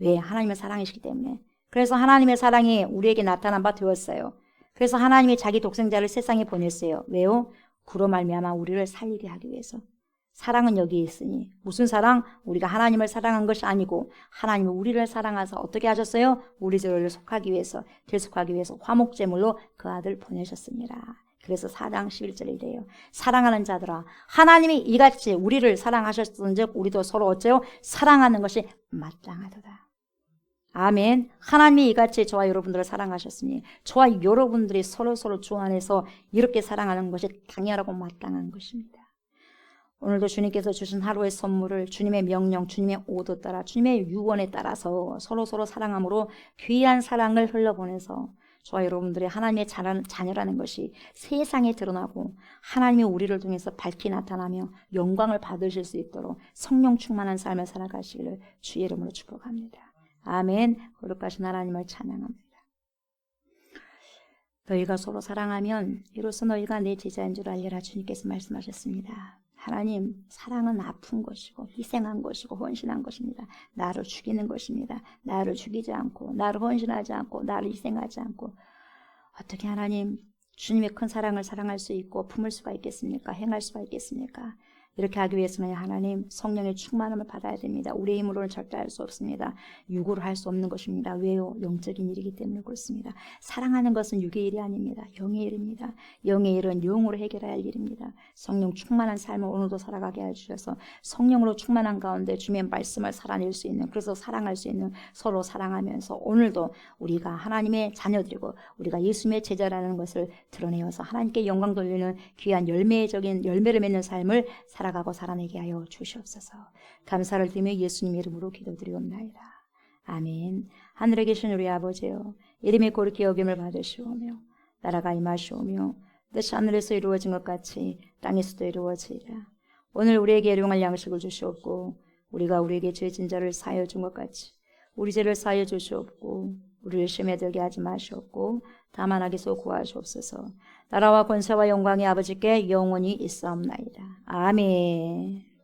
왜? 하나님의 사랑이시기 때문에. 그래서 하나님의 사랑이 우리에게 나타난 바 되었어요. 그래서 하나님이 자기 독생자를 세상에 보냈어요. 왜요? 그로 말미암아 우리를 살리게 하기 위해서. 사랑은 여기에 있으니 무슨 사랑? 우리가 하나님을 사랑한 것이 아니고 하나님은 우리를 사랑하셔서 어떻게 하셨어요? 우리들을 속하기 위해서 대속하기 위해서 화목제물로 그 아들 보내셨습니다. 그래서 4장 11절에 이래요. 사랑하는 자들아 하나님이 이같이 우리를 사랑하셨은즉 우리도 서로 어째요? 사랑하는 것이 마땅하도다. 아멘. 하나님이 이같이 저와 여러분들을 사랑하셨으니 저와 여러분들이 서로 주 안에서 이렇게 사랑하는 것이 당연하고 마땅한 것입니다. 오늘도 주님께서 주신 하루의 선물을 주님의 명령, 주님의 오도 따라 주님의 유언에 따라서 서로 사랑함으로 귀한 사랑을 흘려보내서 저와 여러분들이 하나님의 자녀라는 것이 세상에 드러나고 하나님이 우리를 통해서 밝히 나타나며 영광을 받으실 수 있도록 성령 충만한 삶을 살아가시기를 주의 이름으로 축복합니다. 아멘. 거룩하신 하나님을 찬양합니다. 너희가 서로 사랑하면 이로써 너희가 내 제자인 줄 알리라. 주님께서 말씀하셨습니다. 하나님, 사랑은 아픈 것이고 희생한 것이고 헌신한 것입니다. 나를 죽이는 것입니다. 나를 죽이지 않고 나를 헌신하지 않고 나를 희생하지 않고 어떻게 하나님 주님의 큰 사랑을 사랑할 수 있고 품을 수가 있겠습니까? 행할 수가 있겠습니까? 이렇게 하기 위해서는 하나님 성령의 충만함을 받아야 됩니다. 우리의 힘으로는 절대 할 수 없습니다. 육으로 할 수 없는 것입니다. 왜요? 영적인 일이기 때문에 그렇습니다. 사랑하는 것은 육의 일이 아닙니다. 영의 일입니다. 영의 일은 영으로 해결해야 할 일입니다. 성령 충만한 삶을 오늘도 살아가게 해주셔서 성령으로 충만한 가운데 주님의 말씀을 살아낼 수 있는, 그래서 사랑할 수 있는, 서로 사랑하면서 오늘도 우리가 하나님의 자녀들이고 우리가 예수님의 제자라는 것을 드러내어서 하나님께 영광 돌리는 귀한 열매를 맺는 삶을 살아가고 살아내게 하여 주시옵소서. 감사를 드리며 예수님 이름으로 기도드리옵나이다. 아멘. 하늘에 계신 우리 아버지여, 이름이 거룩히 여김을 받으시오며 나라가 임하시오며 뜻이 하늘에서 이루어진 것 같이 땅에서도 이루어지리라. 오늘 우리에게 일용할 양식을 주시옵고 우리가 우리에게 죄진 자를 사하여 준 것 같이 우리 죄를 사하여 주시옵고 우리를 시험에 들게 하지 마시옵고 다만 악에서 구하시옵소서. 나라와 권세와 영광이 아버지께 영원히 있사옵나이다. 아멘.